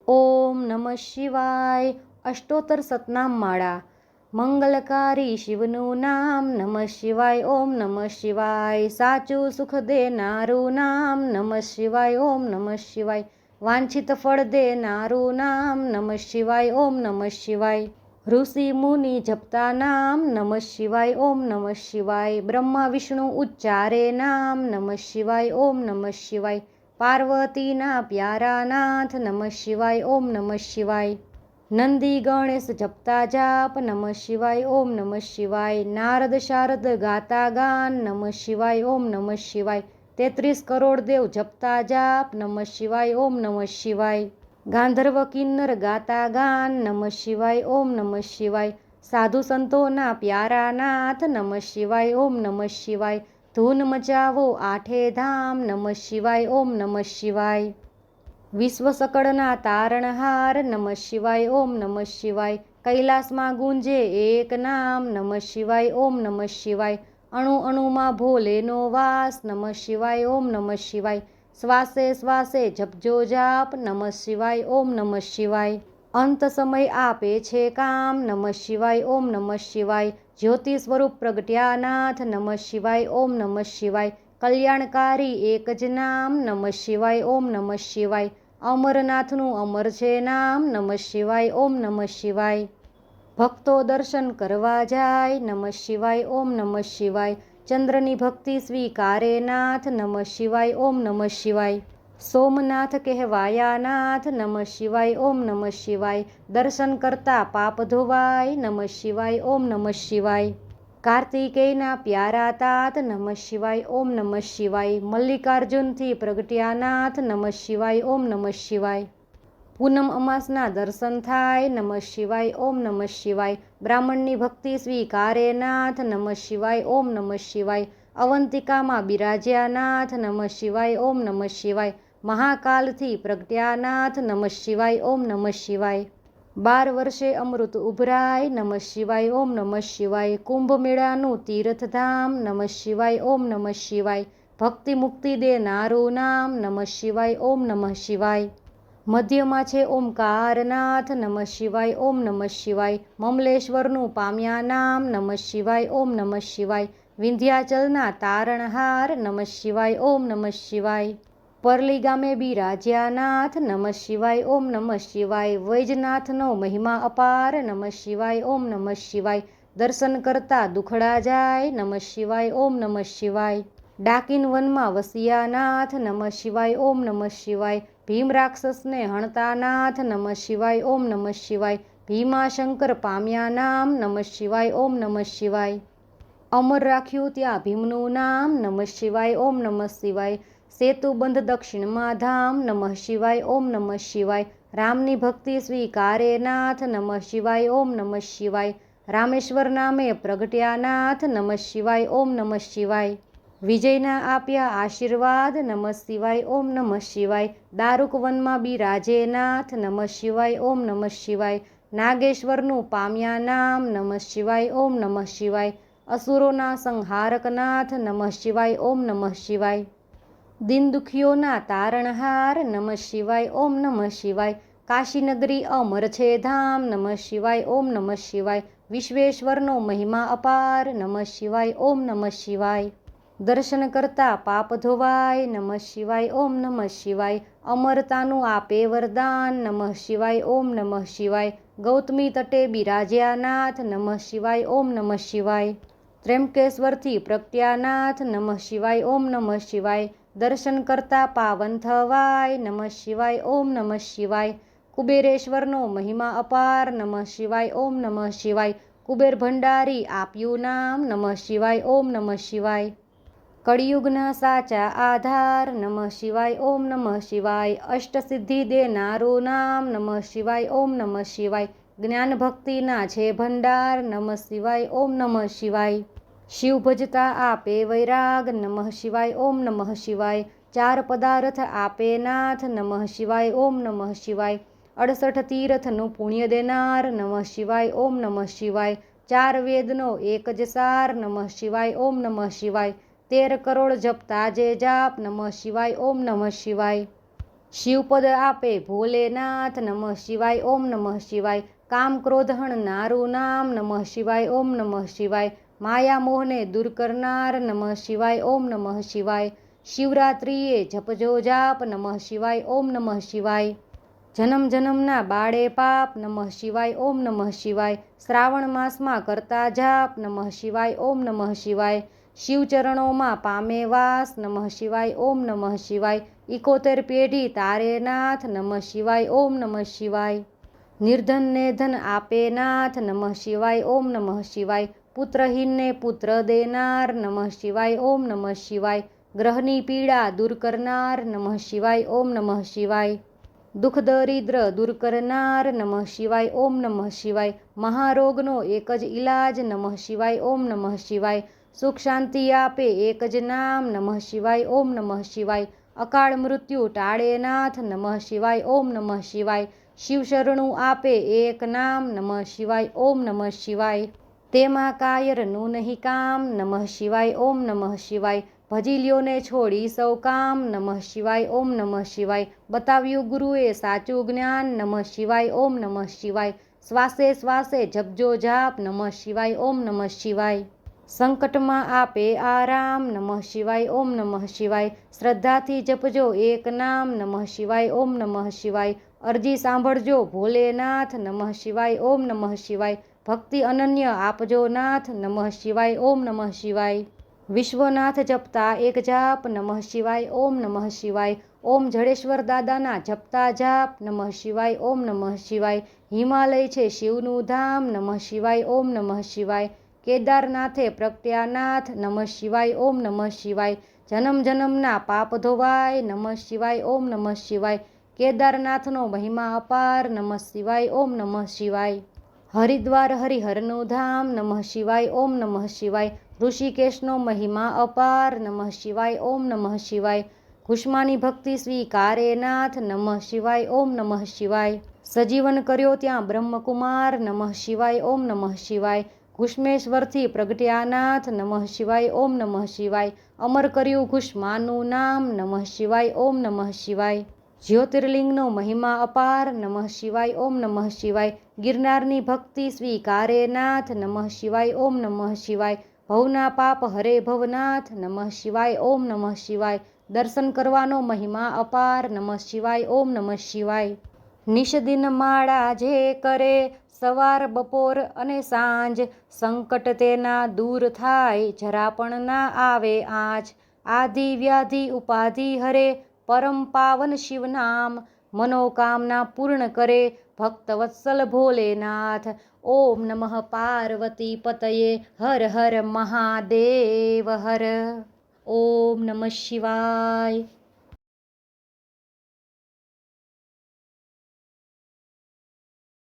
ઓમ નમઃ શિવાય. અષ્ટોત્તર સતનામ માળા. મંગલકારી શિવનું નામ નમઃ શિવાય. ઓમ નમઃ શિવાય. સાચું સુખ દેનારું નામ નમઃ શિવાય. ઓમ નમઃ શિવાય. વાંછિત ફળ દેનારું નામ નમઃ શિવાય. ઓમ નમઃ શિવાય. ઋષિ મુનિ જપતા નામ નમઃ શિવાય. ઓમ નમઃ શિવાય. બ્રહ્મા વિષ્ણુ ઉચ્ચારે નામ નમઃ શિવાય. ઓમ નમઃ શિવાય. પાર્વતીના પ્યારા નાથ નમઃ શિવાય. ઓમ નમઃ શિવાય. નંદી ગણેશ જપતા જાપ નમઃ શિવાય. ઓમ નમઃ શિવાય. નારદ શારદ ગાતા ગાન નમઃ શિવાય. ઓમ નમઃ શિવાય. 33 કરોડ દેવ જપતા જાપ નમઃ શિવાય. ઓમ નમઃ શિવાય. ગાંધર્વ કિન્નર ગાતા ગાન નમઃ શિવાય. ઓમ નમઃ શિવાય. સાધુ સંતોના પ્યારા નાથ નમઃ શિવાય. ઓમ નમઃ શિવાય. ધૂન મચાવો આઠે ધામ નમઃ શિવાય. ઓમ નમઃ શિવાય. વિશ્વ સકળના તારણહાર નમઃ શિવાય. ઓમ નમઃ શિવાય. કૈલાસમાં ગુંજે એક નામ નમઃ શિવાય. ઓમ નમઃ શિવાય. અણુ અણુમાં ભોલેનો વાસ નમઃ શિવાય. ઓમ નમઃ શિવાય. શ્વાસે શ્વાસે જપજો જાપ નમઃ શિવાય. ઓમ નમઃ શિવાય. અંત સમય આપે છે કામ નમઃ શિવાય. ઓમ નમઃ શિવાય. જ્યોતિ સ્વરૂપ પ્રગટ્યાનાથ નમઃ શિવાય. ઓમ નમઃ શિવાય. કલ્યાણકારી એક જ નામ નમઃ શિવાય. ઓમ નમઃ શિવાય. અમરનાથનું અમર છે નામ નમઃ શિવાય. ઓમ નમઃ શિવાય. ભક્તો દર્શન કરવા જાય નમઃ શિવાય. ઓમ નમઃ શિવાય. ચંદ્રની ભક્તિ સ્વીકારે નાથ નમઃ શિવાય. ઓમ નમઃ શિવાય. સોમનાથ કહેવાયા નાથ નમઃ શિવાય. ઓમ નમઃ શિવાય. દર્શન કરતા પાપ ધોવાય નમઃ શિવાય. ઓમ નમઃ શિવાય. કાર્તિકેયના પ્યારા તાત નમઃ શિવાય. ઓમ નમઃ શિવાય. મલ્લિકાર્જુનથી પ્રગટ્યાનાથ નમઃ શિવાય. ઓમ નમઃ શિવાય. પૂનમ અમાસના દર્શન થાય નમઃ શિવાય. ઓમ નમઃ શિવાય. બ્રાહ્મણની ભક્તિ સ્વીકારે નાથ નમઃ શિવાય. ઓમ નમઃ શિવાય. અવંતિકામાં બિરાજ્યા નાથ નમઃ શિવાય. ઓમ નમઃ શિવાય. મહાકાલથી પ્રગટ્યાનાથ નમઃ શિવાય. ઓમ નમઃ શિવાય. 12 વર્ષે અમૃત ઉભરાય નમઃ શિવાય. ઓમ નમઃ શિવાય. કુંભ મેળાનું તીર્થધામ નમઃ શિવાય. ઓમ નમઃ શિવાય. ભક્તિ મુક્તિ દેનારું નામ નમઃ શિવાય. ઓમ નમઃ શિવાય. મધ્યમાં છે ઓમકારનાથ નમઃ શિવાય. ઓમ નમઃ શિવાય. મમલેશ્વરનું પામ્યા નામ નમઃ શિવાય. ઓમ નમઃ શિવાય. વિંધ્યાચલના તારણહાર નમઃ શિવાય. ઓમ નમઃ શિવાય. પરલી ગામે બિરાજ્યા નાથ નમઃ શિવાય. ઓમ નમઃ શિવાય. વૈજનાથનો મહિમા અપાર નમઃ શિવાય. ઓમ નમઃ શિવાય. દર્શન કરતા દુખડા જાય નમઃ શિવાય. ઓમ નમઃ શિવાય. ડાકીન વનમાં વસિયા નાથ નમઃ શિવાય. ઓમ નમઃ શિવાય. ભીમ રાક્ષસને હણતા નાથ નમઃ શિવાય. ઓમ નમઃ શિવાય. ભીમાશંકર પામ્યા નામ નમઃ શિવાય. ઓમ નમઃ શિવાય. અમર રાખ્યું ત્યાં ભીમનું નામ નમઃ શિવાય. ઓમ નમઃ શિવાય. સેતુબંધ દક્ષિણમાં ધામ નમઃ શિવાય. ઓમ નમઃ શિવાય. રામની ભક્તિ સ્વીકારે નાથ નમઃ શિવાય. ઓમ નમઃ શિવાય. રામેશ્વર નામે પ્રગટ્યાનાથ નમઃ શિવાય. ઓમ નમઃ શિવાય. વિજયના આપ્યા આશીર્વાદ નમઃ શિવાય. ઓમ નમઃ શિવાય. દારૂક વનમાં બિરાજે નાથ નમઃ શિવાય. ઓમ નમઃ શિવાય. નાગેશ્વરનું પામ્યા નામ નમઃ શિવાય. ઓમ નમઃ શિવાય. અસુરોના સંહારક નાથ નમઃ શિવાય. ઓમ નમઃ શિવાય. દિન દુખીઓના તારણહાર નમઃ શિવાય. ઓમ નમઃ શિવાય. કાશીનગરી અમર છે ધામ નમઃ શિવાય. ઓમ નમઃ શિવાય. વિશ્વેશ્વરનો મહિમા અપાર નમઃ શિવાય. ઓમ નમઃ શિવાય. દર્શન કરતા પાપ ધોવાય નમઃ શિવાય. ઓમ નમઃ શિવાય. અમરતાનું આપે વરદાન નમઃ શિવાય. ઓમ નમઃ શિવાય. ગૌતમી તટે બિરાજ્યા નાથ નમઃ શિવાય. ઓમ નમઃ શિવાય. ત્ર્યંબકેશ્વરથી પ્રગટ્યાનાથ નમઃ શિવાય. ઓમ નમઃ શિવાય. દર્શન કરતા પાવન થવાય નમઃ શિવાય. ઓમ નમઃ શિવાય. કુબેરેશ્વરનો મહિમા અપાર નમઃ શિવાય. ઓમ નમઃ શિવાય. કુબેર ભંડારી આપ્યું નામ નમઃ શિવાય. ઓમ નમઃ શિવાય. કળિયુગના સાચા આધાર નમઃ શિવાય. ઓમ નમઃ શિવાય. અષ્ટસિદ્ધિ દેનારું નામ નમઃ શિવાય. ઓમ નમઃ શિવાય. જ્ઞાન ભક્તિના છે ભંડાર નમઃ શિવાય. ઓમ નમઃ શિવાય. શિવ ભજતા આપે વૈરાગ નમઃ શિવાય. ઓમ નમઃ શિવાય. 4 પદાર્થ આપે નાથ નમઃ શિવાય. ઓમ નમઃ શિવાય. 68 તીર્થનું પુણ્ય દેનાર નમઃ શિવાય. ઓમ નમઃ શિવાય. 4 વેદનો એક જ સાર નમઃ શિવાય. ઓમ નમઃ શિવાય. 13 કરોડ જપતા જે જાપ નમઃ શિવાય. ઓમ નમઃ શિવાય. શિવપદ આપે ભોલેનાથ નમઃ શિવાય ઓમ નમઃ શિવાય. કામ ક્રોધ હણનારું નામ નમઃ શિવાય ઓમ નમઃ શિવાય. માયા મોહને દૂર કરનાર નમઃ શિવાય ઓમ નમઃ શિવાય. શિવરાત્રિએ જપજો જાપ નમઃ શિવાય ઓમ નમઃ શિવાય. જન્મ જન્મના બાળે પાપ નમઃ શિવાય ઓમ નમઃ શિવાય. શ્રાવણ માસમાં કરતા જાપ નમઃ શિવાય ઓમ નમઃ શિવાય. શિવચરણોમાં પામે વાસ નમઃ શિવાય ઓમ નમઃ શિવાય. 71 પેઢી તારે નાથ નમઃ શિવાય ઓમ નમઃ શિવાય. નિર્ધનને ધન આપે નાથ નમઃ શિવાય ઓમ નમઃ શિવાય. પુત્રહીનને પુત્ર દેનાર નમઃ શિવાય ઓમ નમઃ શિવાય. ગ્રહની પીડા દૂર કરનાર નમઃ શિવાય ઓમ નમઃ શિવાય. દુઃખ દરિદ્ર દૂર કરનાર નમઃ શિવાય ઓમ નમઃ શિવાય. મહારોગનો એક જ ઈલાજ નમઃ શિવાય ઓમ નમઃ શિવાય. સુખ શાંતિ આપે એક જ નામ નમઃ શિવાય ઓમ નમઃ શિવાય. અકાળ મૃત્યુ ટાળે નાથ નમઃ શિવાય ઓમ નમઃ શિવાય. શિવ શરણું આપે એક નામ નમઃ શિવાય ઓમ નમઃ શિવાય. તેમાં કાયરનું નહીં કામ નમઃ શિવાય ઓમ નમઃ શિવાય. ભજી લ્યો ને છોડી સૌ કામ નમઃ શિવાય ઓમ નમઃ શિવાય. બતાવ્યું ગુરુએ સાચું જ્ઞાન નમઃ શિવાય ઓમ નમઃ શિવાય. શ્વાસે શ્વાસે જપજો જાપ નમઃ શિવાય ઓમ નમઃ શિવાય. સંકટમાં આપે આરામ નમઃ શિવાય ઓમ નમઃ શિવાય. શ્રદ્ધાથી જપજો એક નામ નમઃ શિવાય ઓમ નમઃ શિવાય. અરજી સાંભળજો ભોલેનાથ નમઃ શિવાય ઓમ નમઃ શિવાય. ભક્તિ અનન્ય આપજો નાથ નમઃ શિવાય ઓમ નમઃ શિવાય. વિશ્વનાથ જપતા એક જાપ નમઃ શિવાય ઓમ નમઃ શિવાય. ઓમ જડેશ્વર દાદાના જપતા જાપ નમઃ શિવાય ઓમ નમઃ શિવાય. હિમાલય છે શિવનું ધામ નમઃ શિવાય ઓમ નમઃ શિવાય. કેદારનાથે પ્રગટ્યાનાથ નમઃ શિવાય ઓમ નમઃ શિવાય. જન્મ જન્મના પાપ ધોવાય નમઃ શિવાય ઓમ નમઃ શિવાય. કેદારનાથનો મહિમા અપાર નમઃ શિવાય ઓમ નમઃ શિવાય. હરિદ્વાર હરિહરનું ધામ નમઃ શિવાય ઓમ નમઃ શિવાય. ઋષિકેશનો મહિમા અપાર નમઃ શિવાય ઓમ નમઃ શિવાય. કુષ્માની ભક્તિ સ્વીકારે નાથ નમઃ શિવાય ઓમ નમઃ શિવાય. સજીવન કર્યો ત્યાં બ્રહ્મકુમાર નમઃ શિવાય ઓમ નમઃ શિવાય. ઘુષ્મેશ્વરથી પ્રગટ્યાનાથ નમઃ શિવાય ઓમ નમઃ શિવાય. અમર કર્યું ઘુષ્માનું નામ નમઃ શિવાય ઓમ નમઃ શિવાય. જ્યોતિર્લિંગનો મહિમા અપાર નમઃ શિવાય ઓમ નમઃ શિવાય. ગિરનારની ભક્તિ સ્વીકારે નાથ નમઃ શિવાય ઓમ નમઃ શિવાય. ભવના પાપ હરે ભવનાથ નમઃ શિવાય ઓમ નમઃ શિવાય. દર્શન કરવાનો મહિમા અપાર નમઃ શિવાય ઓમ નમઃ શિવાય. નિષદિન માળા જે કરે સવાર બપોર અને સાંજ સંકટ તેના દૂર થાય જરા પણ ના આવે આંચ. આદિ વ્યાધિ ઉપાધિ હરે પરમ પાવન શિવ નામ મનોકામના પૂર્ણ કરે ભક્તવત્સલ ભોલેનાથ. ઓમ નમઃ પાર્વતી પતયે હર હર મહાદેવ હર. ઓમ નમઃ શિવાય.